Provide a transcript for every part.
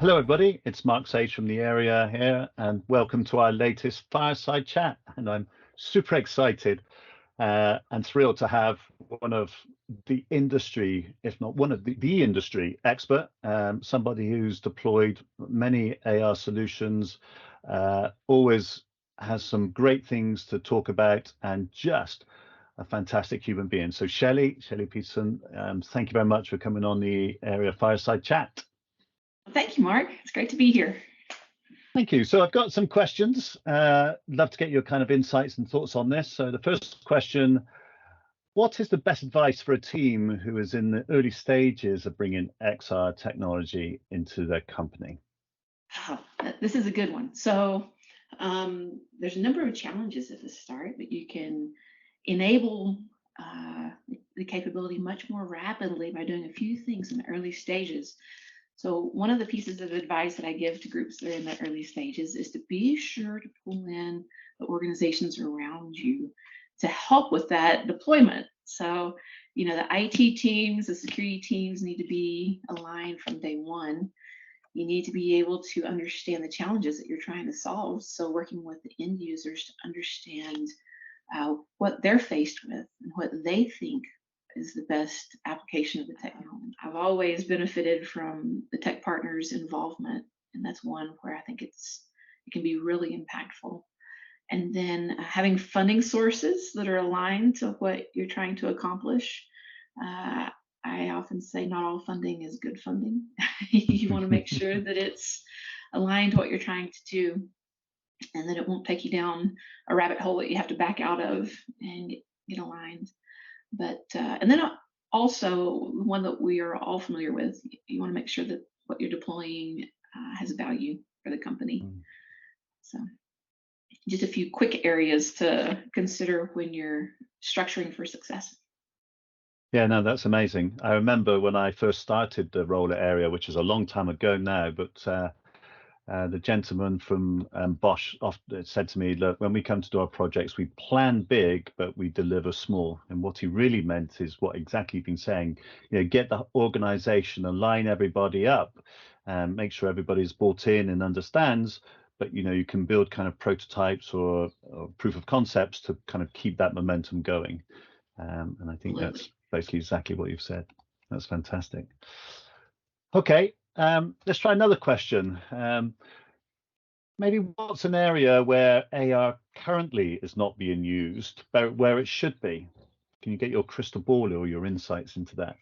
Hello, everybody. It's Mark Sage from the area here, and welcome to our latest Fireside chat. And I'm super excited and thrilled to have one of the industry, if not one of the industry expert, somebody who's deployed many AR solutions, always has some great things to talk about, and just a fantastic human being. So Shelley Peterson, thank you very much for coming on the area Fireside chat. Thank you, Mark. It's great to be here. Thank you. So I've got some questions. Love to get your kind of insights and thoughts on this. So the first question, what is the best advice for a team who is in the early stages of bringing XR technology into their company? Oh, this is a good one. So there's a number of challenges at the start, but you can enable the capability much more rapidly by doing a few things in the early stages. So one of the pieces of advice that I give to groups that are in the early stages is to be sure to pull in the organizations around you to help with that deployment. So, the IT teams, the security teams need to be aligned from day one. You need to be able to understand the challenges that you're trying to solve. So working with the end users to understand what they're faced with and what they think is the best application of the technology. I've always benefited from the tech partners' involvement, and that's one where I think it can be really impactful. And then having funding sources that are aligned to what you're trying to accomplish. I often say not all funding is good funding. You want to make sure that it's aligned to what you're trying to do, and that it won't take you down a rabbit hole that you have to back out of and get aligned. But and then also one that we are all familiar with, you want to make sure that what you're deploying has value for the company. So just a few quick areas to consider when you're structuring for success. Yeah, no, that's amazing. I remember when I first started the role at Area, which is a long time ago now, but the gentleman from Bosch often said to me, look, when we come to do our projects, we plan big, but we deliver small. And what he really meant is what exactly you've been saying, get the organization, align everybody up, and make sure everybody's bought in and understands. But, you can build kind of prototypes or proof of concepts to kind of keep that momentum going. And I think that's basically exactly what you've said. That's fantastic. Okay. Let's try another question. Maybe what's an area where AR currently is not being used, but where it should be? Can you get your crystal ball or your insights into that?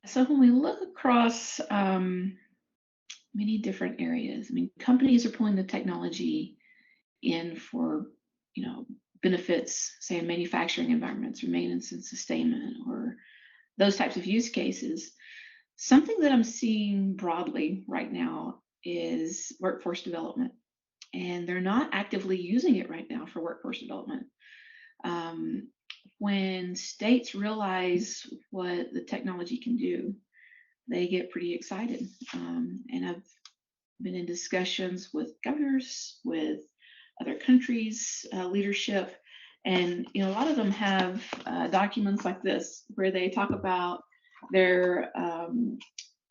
So when we look across many different areas, companies are pulling the technology in for, benefits, say in manufacturing environments or maintenance and sustainment or those types of use cases. Something that I'm seeing broadly right now is workforce development, and they're not actively using it right now for workforce development. When states realize what the technology can do, they get pretty excited. And I've been in discussions with governors, with other countries' leadership, and a lot of them have documents like this where they talk about their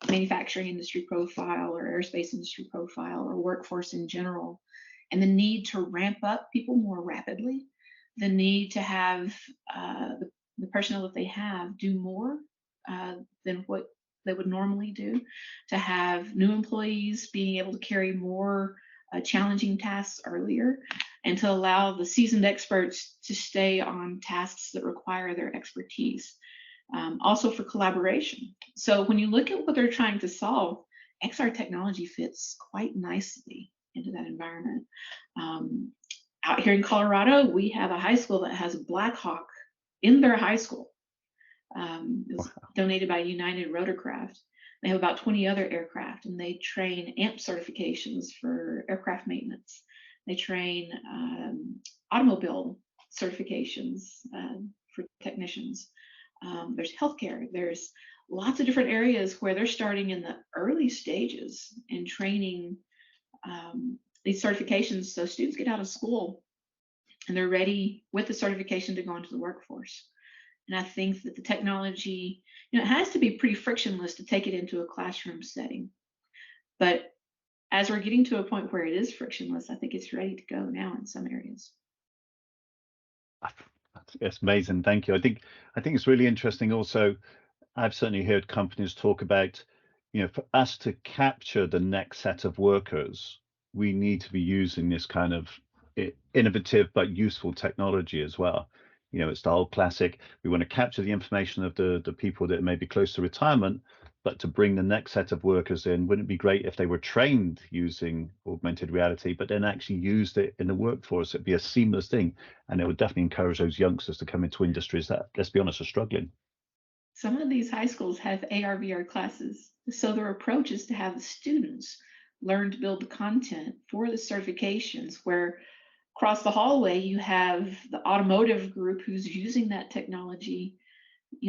manufacturing industry profile or aerospace industry profile or workforce in general, and the need to ramp up people more rapidly, the need to have the personnel that they have do more than what they would normally do, to have new employees being able to carry more challenging tasks earlier, and to allow the seasoned experts to stay on tasks that require their expertise. Also for collaboration. So when you look at what they're trying to solve, XR technology fits quite nicely into that environment. Out here in Colorado, we have a high school that has a Black Hawk in their high school. It was donated by United Rotorcraft. They have about 20 other aircraft, and they train AMP certifications for aircraft maintenance. They train automobile certifications for technicians. There's healthcare. There's lots of different areas where they're starting in the early stages and training these certifications, so students get out of school and they're ready with the certification to go into the workforce. And I think that the technology, it has to be pretty frictionless to take it into a classroom setting. But as we're getting to a point where it is frictionless, I think it's ready to go now in some areas. It's amazing. Thank you. I think it's really interesting also. I've certainly heard companies talk about, for us to capture the next set of workers, we need to be using this kind of innovative but useful technology as well. It's the whole classic. We want to capture the information of the people that may be close to retirement, but to bring the next set of workers in, wouldn't it be great if they were trained using augmented reality, but then actually used it in the workforce? It'd be a seamless thing, and it would definitely encourage those youngsters to come into industries that, let's be honest, are struggling. Some of these high schools have AR VR classes, so their approach is to have the students learn to build the content for the certifications, where across the hallway you have the automotive group who's using that technology,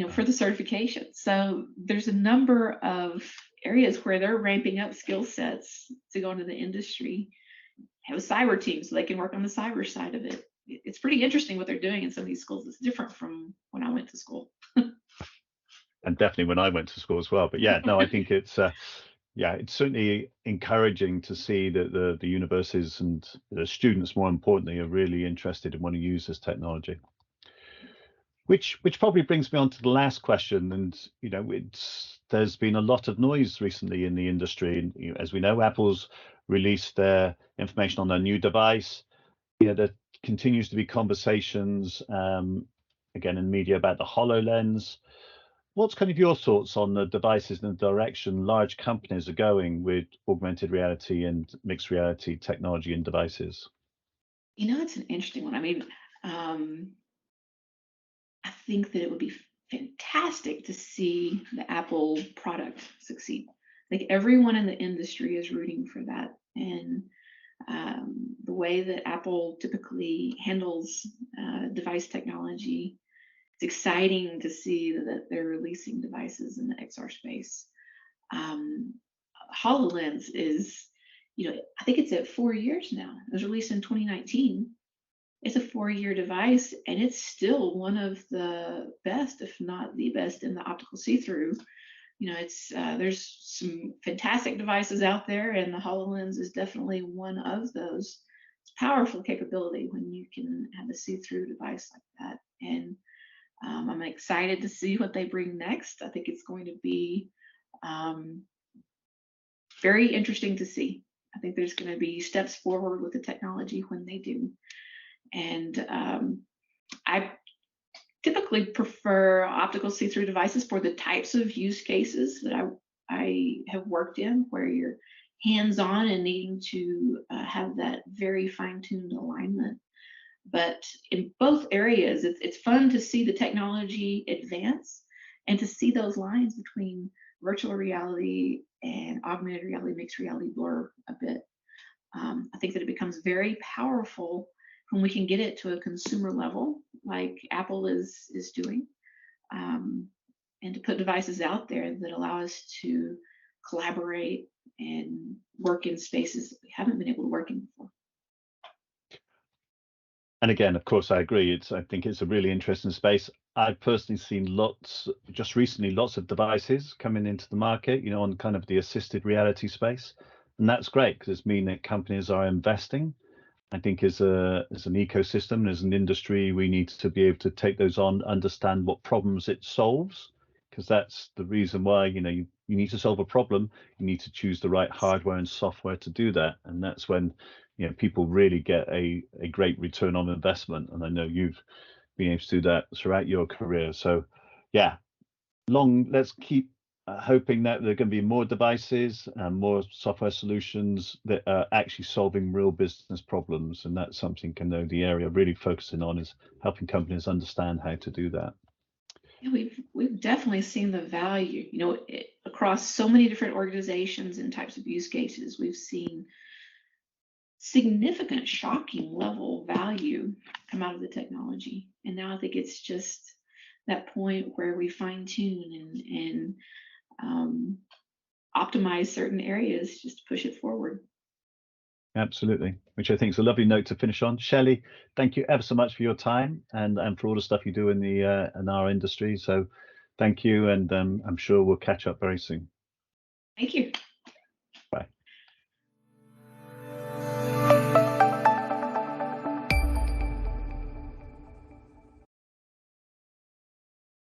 for the certification. So there's a number of areas where they're ramping up skill sets to go into the industry. Have a cyber team so they can work on the cyber side of it. It's pretty interesting what they're doing in some of these schools. It's different from when I went to school. And definitely when I went to school as well. But yeah, no, I think it's certainly encouraging to see that the universities and the students, more importantly, are really interested and want to use this technology. Which probably brings me on to the last question. And there's been a lot of noise recently in the industry, and as we know, Apple's released their information on their new device. There continues to be conversations, again in media, about the HoloLens. What's kind of your thoughts on the devices and the direction large companies are going with augmented reality and mixed reality technology and devices? It's an interesting one. I mean, I think that it would be fantastic to see the Apple product succeed. Like everyone in the industry is rooting for that. And the way that Apple typically handles device technology, it's exciting to see that they're releasing devices in the XR space. Um, HoloLens is, I think it's at 4 years now. It was released in 2019. It's a 4-year device, and it's still one of the best, if not the best, in the optical see-through. It's there's some fantastic devices out there, and the HoloLens is definitely one of those. It's powerful capability when you can have a see-through device like that, and I'm excited to see what they bring next. I think it's going to be um, very interesting to see. I think there's going to be steps forward with the technology when they do. And I typically prefer optical see-through devices for the types of use cases that I have worked in, where you're hands-on and needing to have that very fine-tuned alignment. But in both areas, it's fun to see the technology advance and to see those lines between virtual reality and augmented reality, mixed reality blur a bit. I think that it becomes very powerful when we can get it to a consumer level, like Apple is doing, um, and to put devices out there that allow us to collaborate and work in spaces that we haven't been able to work in before. And again, of course, I agree. I think it's a really interesting space. I've personally seen just recently, lots of devices coming into the market, on kind of the assisted reality space. And that's great because it's mean that companies are investing. I think as an ecosystem, as an industry, we need to be able to take those on, understand what problems it solves, because that's the reason why, you need to solve a problem. You need to choose the right hardware and software to do that. And that's when, people really get a great return on investment. And I know you've been able to do that throughout your career. So yeah, let's keep hoping that there are going to be more devices and more software solutions that are actually solving real business problems. And that's something I know the area really focusing on, is helping companies understand how to do that. Yeah, we've definitely seen the value, across so many different organizations and types of use cases. We've seen significant, shocking level value come out of the technology, and now I think it's just that point where we fine tune and optimize certain areas just to push it forward. Absolutely, which I think is a lovely note to finish on. Shelley, thank you ever so much for your time and for all the stuff you do in our industry. So thank you, and I'm sure we'll catch up very soon. Thank you.